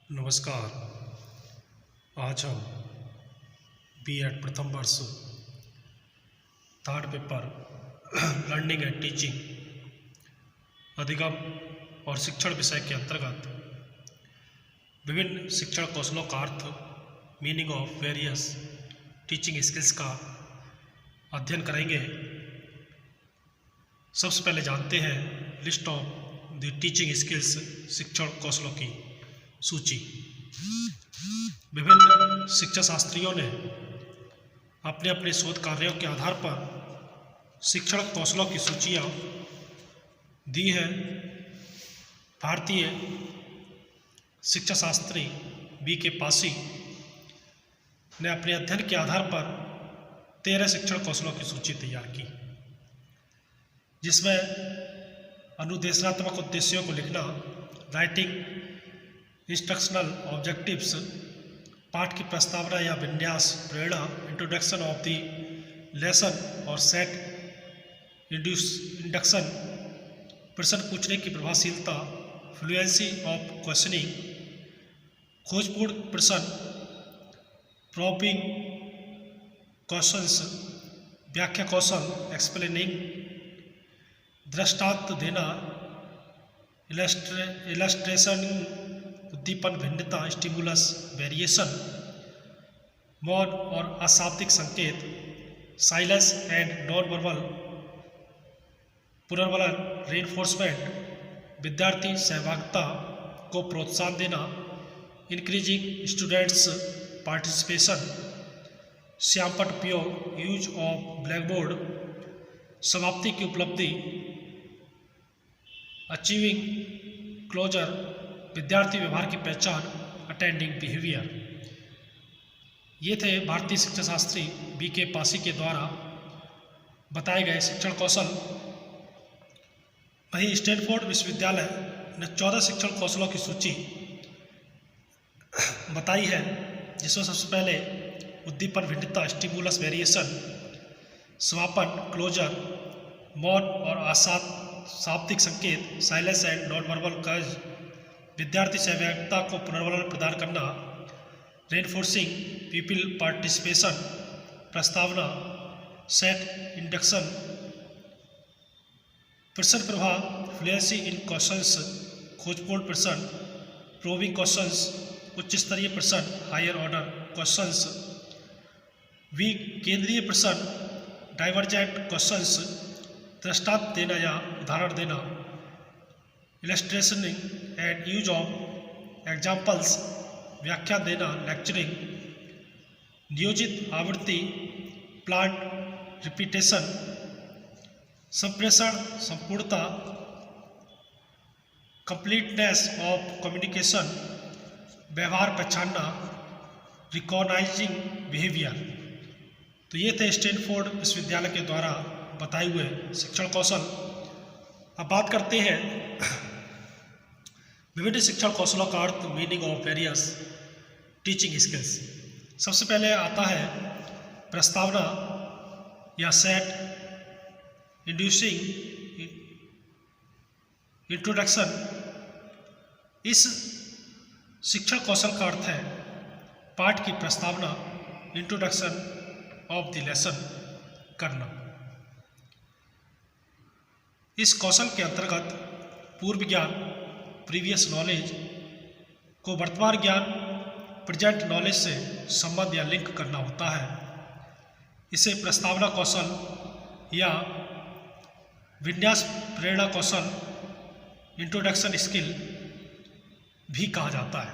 नमस्कार। आज हम बीएड प्रथम वर्ष third paper learning and teaching अधिगम और शिक्षण विषय के अंतर्गत विभिन्न शिक्षण कौशलों का अर्थ, meaning of various teaching skills का अध्ययन करेंगे। सबसे पहले जानते हैं list of the teaching skills, शिक्षण कौशलों की सूची। विभिन्न शिक्षा शास्त्रियों ने अपने अपने शोध कार्यों के आधार पर शिक्षण कौशलों की सूचियाँ दी है। भारतीय शिक्षा शास्त्री B.K. पासी ने अपने अध्ययन के आधार पर 13 शिक्षण कौशलों की सूची तैयार की, जिसमें अनुदेशनात्मक उद्देश्यों को लिखना, राइटिंग इंस्ट्रक्शनल ऑब्जेक्टिव्स, पाठ की प्रस्तावना या विन्यास, प्रेरणा, इंट्रोडक्शन ऑफ द लेसन और सेट इंडक्शन, प्रश्न पूछने की प्रभावशीलता, फ्लुएंसी ऑफ क्वेश्चनिंग, खोजपूर्ण प्रश्न, प्रॉबिंग क्वेश्चंस, व्याख्या कौशल, एक्सप्लेनिंग, दृष्टांत देना, इलस्ट्रेशन, उद्दीपन, भिन्नता, स्टिमुलस, वेरिएशन, मौन और अशाब्दिक संकेत, साइलेंस एंड नॉन वर्बल पुनर्वलन, रेनफोर्समेंट, विद्यार्थी सहभागिता को प्रोत्साहन देना, इंक्रीजिंग स्टूडेंट्स पार्टिसिपेशन, श्यामपट उपयोग, यूज ऑफ ब्लैकबोर्ड, समाप्ति की उपलब्धि, अचीविंग क्लोजर, विद्यार्थी व्यवहार की पहचान, अटेंडिंग बिहेवियर। ये थे भारतीय शिक्षा शास्त्री B.K. पासी के द्वारा बताए गए शिक्षण कौशल। वहीं स्टैनफोर्ड विश्वविद्यालय ने 14 शिक्षण कौशलों की सूची बताई है, जिसमें सबसे पहले उद्दीपन, भिन्नता, स्टिमुलस, वेरिएशन, समापन, क्लोजर, मौन और अशाब्दिक संकेत, साइलेंस एंड नॉन वर्बल कर्ज, विद्यार्थी सहभागिता को पुनर्वलन प्रदान करना, रेनफोर्सिंग पीपल पार्टिसिपेशन, प्रस्तावना, सेट इंडक्शन, प्रश्न प्रवाह, फ्लुएंसी इन क्वेश्चंस, खोजपूर्ण प्रश्न, प्रोबिंग क्वेश्चंस, उच्च स्तरीय प्रश्न, हायर ऑर्डर क्वेश्चंस, केंद्रीय प्रश्न, डाइवर्जेंट क्वेश्चंस, दृष्टांत देना या उदाहरण देना, इलस्ट्रेशनिंग एंड यूज ऑफ एग्जाम्पल्स, व्याख्या देना, लेक्चरिंग, नियोजित आवृत्ति, प्लांट रिपीटेशन, संप्रेषण, संपूर्णता, कंप्लीटनेस ऑफ कम्युनिकेशन, व्यवहार पहचानना, रिकॉग्नाइजिंग बिहेवियर। तो ये थे स्टैनफोर्ड विश्वविद्यालय के द्वारा बताए हुए शिक्षण कौशल। अब बात करते हैं विभिन्न शिक्षण कौशलों का अर्थ, meaning of various teaching skills. सबसे पहले आता है प्रस्तावना या सेट, इंड्यूसिंग, इंट्रोडक्शन। इस शिक्षण कौशल का अर्थ है पाठ की प्रस्तावना, इंट्रोडक्शन ऑफ द लेसन करना। इस कौशल के अंतर्गत पूर्व ज्ञान, प्रीवियस नॉलेज को वर्तमान ज्ञान, प्रेजेंट नॉलेज से संबंध या लिंक करना होता है। इसे प्रस्तावना कौशल या विन्यास प्रेरणा कौशल, इंट्रोडक्शन स्किल भी कहा जाता है।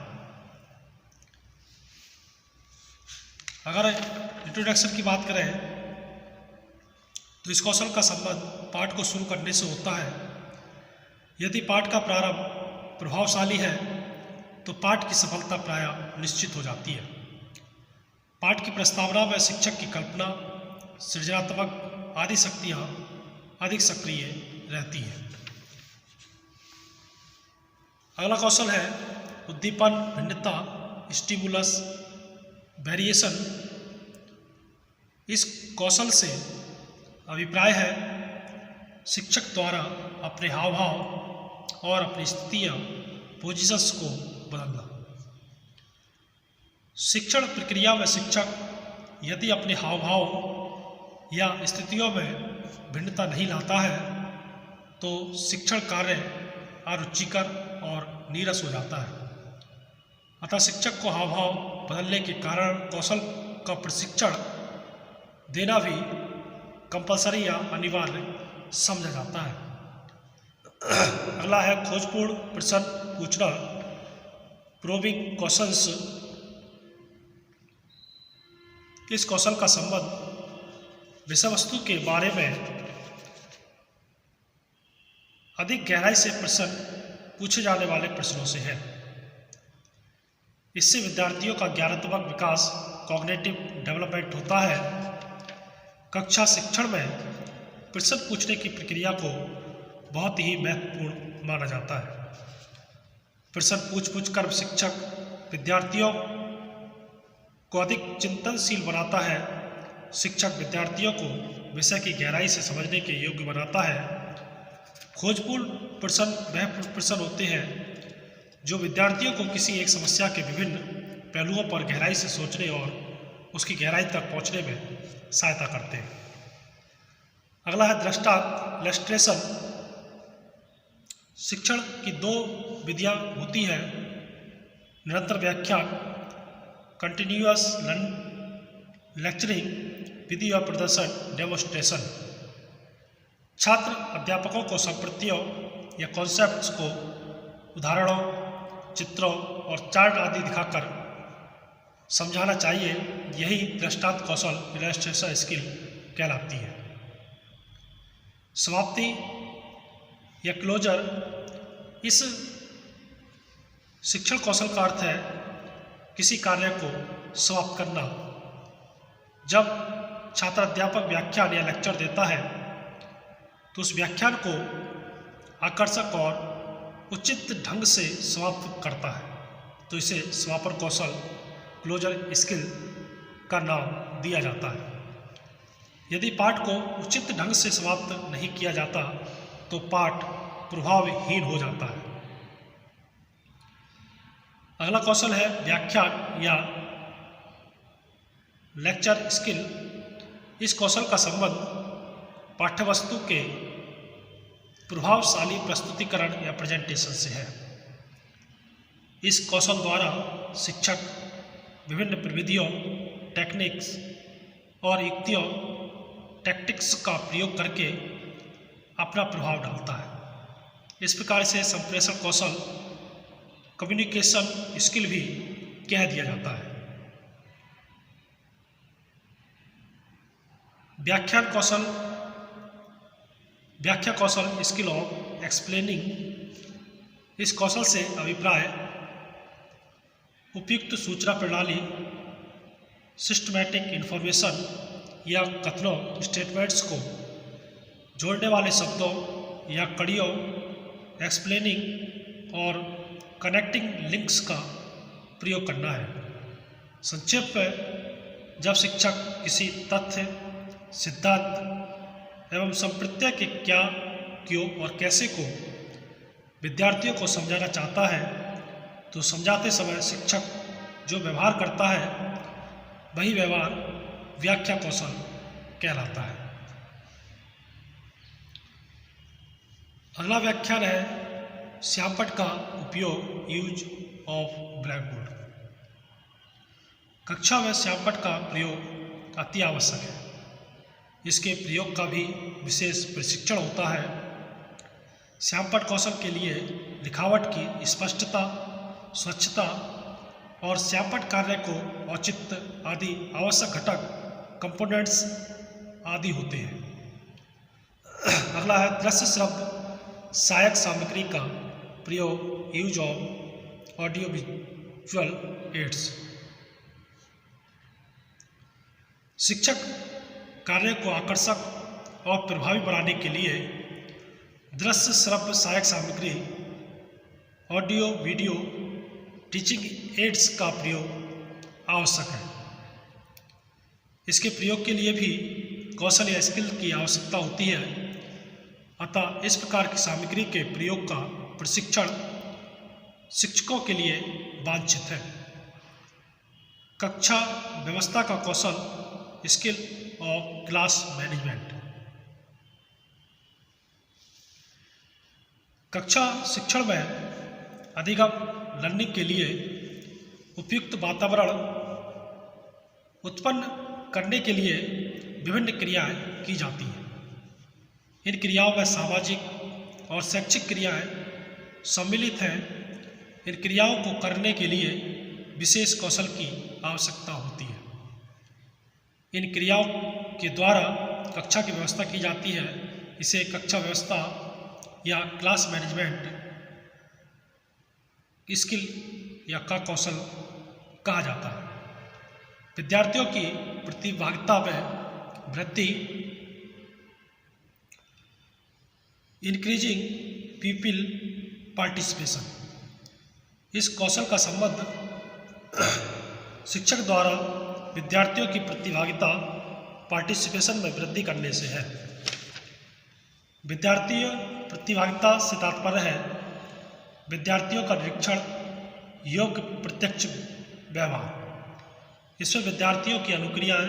अगर इंट्रोडक्शन की बात करें तो इस कौशल का संबंध पाठ को शुरू करने से होता है। यदि पाठ का प्रारंभ प्रभावशाली है तो पाठ की सफलता प्रायः निश्चित हो जाती है। पाठ की प्रस्तावना में शिक्षक की कल्पना, सृजनात्मक आदि शक्तियाँ अधिक सक्रिय रहती हैं। अगला कौशल है उद्दीपन, भिन्नता, स्टिमुलस, वेरिएशन। इस कौशल से अभिप्राय है शिक्षक द्वारा अपने हाव भाव और अपनी स्थितियाँ, पोजीशंस को बदलना। शिक्षण प्रक्रिया में शिक्षक यदि अपने हाव भाव या स्थितियों में भिन्नता नहीं लाता है तो शिक्षण कार्य अरुचिकर और नीरस हो जाता है। अतः शिक्षक को हाव भाव बदलने के कारण कौशल का प्रशिक्षण देना भी कंपलसरी या अनिवार्य समझा जाता है। अगला है खोजपूर्ण प्रश्न पूछना, प्रोबिंग क्वेश्चंस। इस कौशल का संबंध विषय वस्तु के बारे में अधिक गहराई से प्रश्न पूछे जाने वाले प्रश्नों से है। इससे विद्यार्थियों का ज्ञानात्मक विकास, कॉग्निटिव डेवलपमेंट होता है। कक्षा शिक्षण में प्रश्न पूछने की प्रक्रिया को बहुत ही महत्वपूर्ण माना जाता है। प्रश्न पूछ कर शिक्षक विद्यार्थियों को अधिक चिंतनशील बनाता है। शिक्षक विद्यार्थियों को विषय की गहराई से समझने के योग्य बनाता है। खोजपूर्ण प्रश्न वह प्रश्न होते हैं जो विद्यार्थियों को किसी एक समस्या के विभिन्न पहलुओं पर गहराई से सोचने और उसकी गहराई तक पहुंचने में सहायता करते हैं। अगला है दृष्टांत, इलस्ट्रेशन। शिक्षण की दो विधियां होती हैं, निरंतर व्याख्यान कंटिन्यूअस लेक्चरिंग विधि और प्रदर्शन डेमोन्स्ट्रेशन। छात्र अध्यापकों को संपत्तियों या कॉन्सेप्ट्स को उदाहरणों, चित्रों और चार्ट आदि दिखाकर समझाना चाहिए। यही दृष्टांत कौशल इलस्ट्रेशन स्किल कहलाती है। समाप्ति या क्लोजर, इस शिक्षण कौशल का अर्थ है किसी कार्य को समाप्त करना। जब छात्र अध्यापक व्याख्यान या लेक्चर देता है तो उस व्याख्यान को आकर्षक और उचित ढंग से समाप्त करता है, तो इसे समापन कौशल क्लोजर स्किल का नाम दिया जाता है। यदि पाठ को उचित ढंग से समाप्त नहीं किया जाता तो पाठ प्रभावहीन हो जाता है। अगला कौशल है व्याख्यान या लेक्चर स्किल। इस कौशल का संबंध पाठ्यवस्तु के प्रभावशाली प्रस्तुतिकरण या प्रेजेंटेशन से है। इस कौशल द्वारा शिक्षक विभिन्न प्रविधियों, टेक्निक्स और युक्तियों, टैक्टिक्स का प्रयोग करके अपना प्रभाव डालता है। इस प्रकार से संप्रेषण कौशल कम्युनिकेशन स्किल भी कह दिया जाता है। व्याख्या कौशल स्किल ऑफ एक्सप्लेनिंग। इस कौशल से अभिप्राय उपयुक्त सूचना प्रणाली, सिस्टमैटिक इन्फॉर्मेशन या कथनों, स्टेटमेंट्स को जोड़ने वाले शब्दों या कड़ियों, एक्सप्लेनिंग और कनेक्टिंग लिंक्स का प्रयोग करना है। संक्षेप में, जब शिक्षक किसी तथ्य, सिद्धांत एवं संप्रत्यय के क्या, क्यों और कैसे को विद्यार्थियों को समझाना चाहता है तो समझाते समय शिक्षक जो व्यवहार करता है वही व्यवहार व्याख्या कौशल कहलाता है। अगला व्याख्यान है श्यामपट्ट का उपयोग, यूज ऑफ ब्लैक बोर्ड। कक्षा में श्यामपट्ट का प्रयोग अति आवश्यक है। इसके प्रयोग का भी विशेष प्रशिक्षण होता है। श्यामपट्ट कौशल के लिए लिखावट की स्पष्टता, स्वच्छता और श्यामपट्ट कार्य को औचित्य आदि आवश्यक घटक, कंपोनेंट्स आदि होते हैं। अगला है दृश्य श्रव्य सहायक सामग्री का प्रयोग, use of audio visual aids. शिक्षक कार्य को आकर्षक और प्रभावी बनाने के लिए दृश्य श्रव्य सहायक सामग्री, ऑडियो वीडियो टीचिंग एड्स का प्रयोग आवश्यक है। इसके प्रयोग के लिए भी कौशल या स्किल की आवश्यकता होती है। अतः इस प्रकार की सामग्री के प्रयोग का प्रशिक्षण शिक्षकों के लिए वांछित है। कक्षा व्यवस्था का कौशल, स्किल ऑफ क्लास मैनेजमेंट। कक्षा शिक्षण में अधिगम लर्निंग के लिए उपयुक्त वातावरण उत्पन्न करने के लिए विभिन्न क्रियाएं की जाती हैं। इन क्रियाओं में सामाजिक और शैक्षिक क्रियाएं सम्मिलित हैं। इन क्रियाओं को करने के लिए विशेष कौशल की आवश्यकता होती है। इन क्रियाओं के द्वारा कक्षा की व्यवस्था की जाती है। इसे कक्षा व्यवस्था या क्लास मैनेजमेंट स्किल या का कौशल कहा जाता है। विद्यार्थियों की प्रतिभागिता में वृद्धि, इंक्रीजिंग पीपल पार्टिसिपेशन। इस कौशल का संबंध शिक्षक द्वारा विद्यार्थियों की प्रतिभागिता पार्टिसिपेशन में वृद्धि करने से है। विद्यार्थियों प्रतिभागिता से तात्पर्य है विद्यार्थियों का निरीक्षण योग्य प्रत्यक्ष व्यवहार। इसमें विद्यार्थियों की अनुक्रियाएं,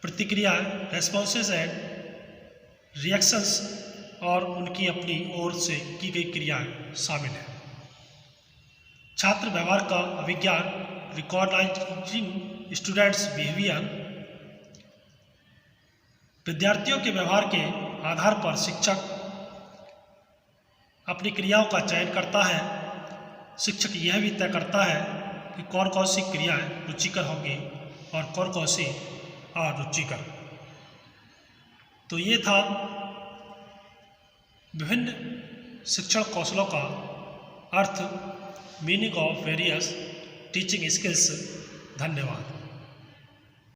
प्रतिक्रियाएं, रेस्पॉन्सेस एंड रिएक्शंस और उनकी अपनी ओर से की गई क्रियाएं शामिल हैं। छात्र व्यवहार का अभिज्ञान, रिकॉग्नाइजिंग स्टूडेंट्स बिहेवियर। विद्यार्थियों के व्यवहार के आधार पर शिक्षक अपनी क्रियाओं का चयन करता है। शिक्षक यह भी तय करता है कि कौन कौन सी क्रियाएं रुचिकर होंगी और कौन कौन सी अरुचिकर। तो ये था विभिन्न शिक्षण कौशलों का अर्थ, meaning of various teaching skills. धन्यवाद।